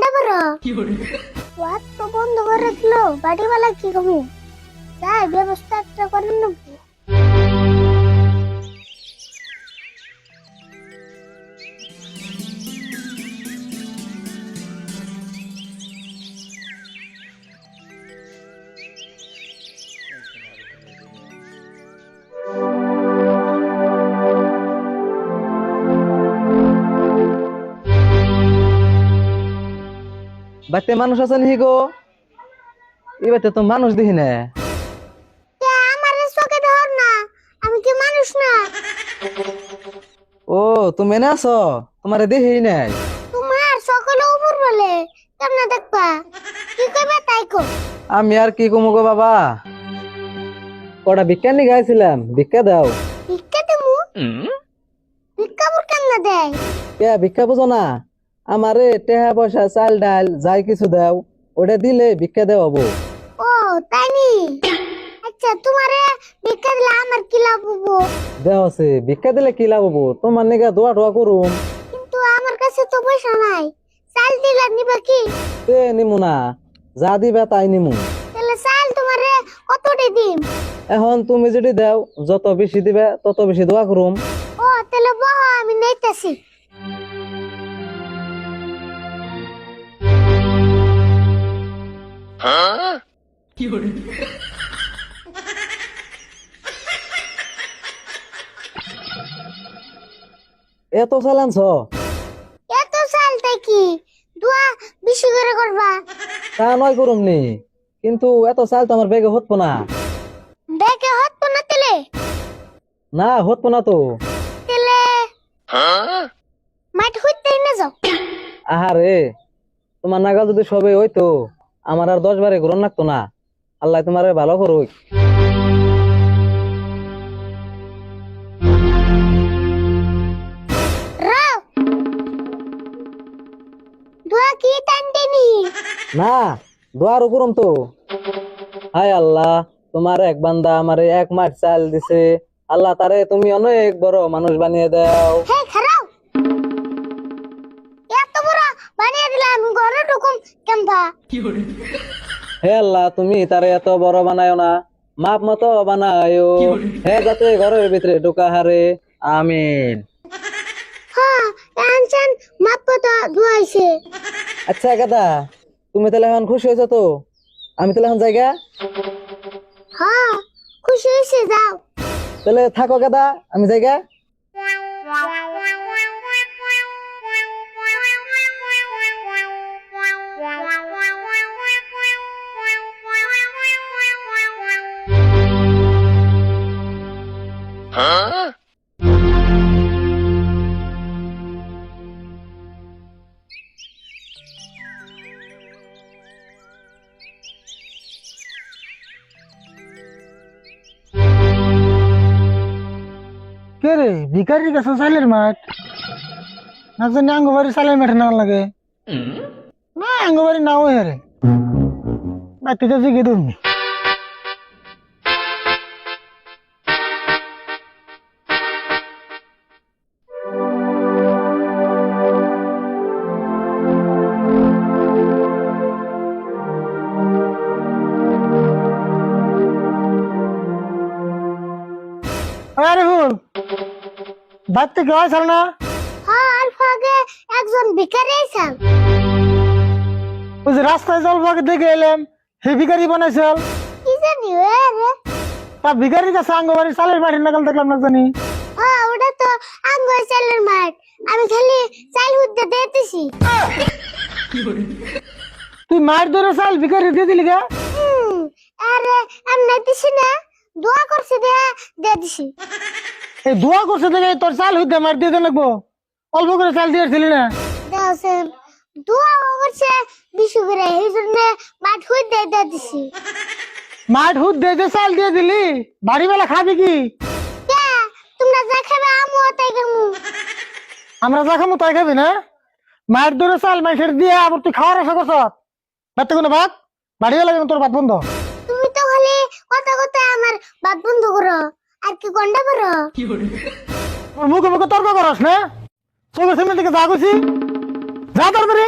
গন্ডা বড় ওয়াত তো বন্ধ করে দিল বাড়িওয়ালা কি কমু যাই ব্যবস্থা একটা করে নেব। বাড়িতে মানুষ আছে নি গো? এই বাড়িতে তো মানুষ দেখি না। আমার চোখে ধর না, আমি কি মানুষ না? ও তুমি এনে আছো, তোমারে দেখি নাই। তোমার সকলে উপর বলে কেমনে দেখবা, কি কইবা তাই কো। আমি আর কি কমু গো বাবা, কটা ভিক্ষা নিয়ে গাইছিলাম, ভিক্ষা দাও। ভিক্ষা দেমু? ভিক্ষা বুর কেমনে দেয়? কে ভিক্ষা বুঝো না? আমারে টেহা পয়সা চাল ডাল যাই কিছু দাও, ওটা দিলে ভিক্ষা দেওয়াবো। ও তাই নি? আচ্ছা তোমারে ভিক্ষা দিলে আমার কি লাভ হবো? দেওয়া আছে, ভিক্ষা দিলে কি লাভ হবো? তোমার নিগা দোয়া টোয়া করুম। কিন্তু আমার কাছে তো পয়সা নাই, চাল দিলে নিবা কি? এ নিমু না, যা দিবা তাই নিমু। তাহলে চাল তোমারে কতটি দিম? এখন তুমি যদি দাও, যত বেশি দিবে তত বেশি দোয়া করুম। ও তাহলে বহ আমি নেইতাছি। এত চাল আনছ? এত চাল তাই কি দোয়া বেশি করে করবা? তা নয় করুম নি, কিন্তু এত চাল তো আমার বেগে হতপো না। দেখে হত না তেলে না হতপো না তো। তেলে মাঠ হইতে না যাও। আহারে, তোমার নাগাল যদি সবে হইতো, আমার আর 10 বারে গ্রহণ লাগতো না। আল্লাহ তোমার ভালো করুক। রাও দোয়া কি টানতেনি? না, দোয়ার করুম তো। হায় আল্লাহ, তোমার এক বান্দা আমারে এক মাঠ চাল দিছে, আল্লাহ তারে তুমি অনেক বড় মানুষ বানিয়ে দাও। হে খারাও, এত বড় বানিয়ে দিলাম ঘরে ঢুকুম কেমবা? হে আল্লাহ, তুমি তারে এত বড় বানায়ো না, মাপ মতো বানায়ো, হে যাতে ঘরের ভিতরে ঢোকা হারে। আমিন। হ্যাঁ আনসান মাপ তো দোয়াইছে। আচ্ছা গাদা, তুমি তাহলে এখন খুশি হয়েছো তো? আমি তাহলে এখন জায়গা, হ্যাঁ খুশি হয়েছে, যাও। তাহলে থাকো গাদা, আমি জায়গা। কে রে ভিখারির কাছে চাইলের মাঠ না জানি আঙ্গবাড়ি চাইলের মাঠে না লাগে না আঙ্গবাড়ি নাও হেরে বাতিটা জিগে তুমি আরে হুল বাদ থেকে হয় চাল না হ্যাঁ আর ফাগে একজন ভিখারি আইছাল। ওই যে রাস্তায় জল ফাঁকে দেখে এলাম হে ভিখারি বানাইছাল কি জানি রে? তা ভিখারির কাছে আঙ্গবাড়ি চালের মাঠে নাগাল দেখলাম না জানি হ্যাঁ ওটা তো আঙ্গুর চালের মাঠ, আমি খালি চাল হুদ্দে দিতেছি। তুই মাঠ ধরে চাল ভিখারি দিয়ে দিলি গা আরে আমি নাইতেছি না, দোয়া করছি দিয়ে দিছি। এই দোয়া করছে দেখে তোর চাল হইতে মাঠ দিয়ে লাগবো অল্প করে চাল দিয়েছিলি না দেওছেন দোয়া করছে বিশু করে, এই জন্য মাঠ হুদ্দে দিয়ে দিছি। মাঠ হুদ দিয়ে চাল দিয়ে দিলি বাড়ি বেলা খাবি কি? কে তোমরা যা খাবে আমু তাই খামু। আমরা যা খাবো তাই খাবি না? মাঠ ধরে চাল মাঠের দিয়ে আবার তুই খাওয়ার আশা করছ ভাত কোনো ভাত বাড়ি বেলা তোর ভাত বন্ধ। তুমি তো খালি কথা কথা আমার বাদ বন্ধ করো আর কি গন্ডা করো। মুখে মুখে তর্ক করস না? চোখের সামনে থেকে যা করছি যা তারপরে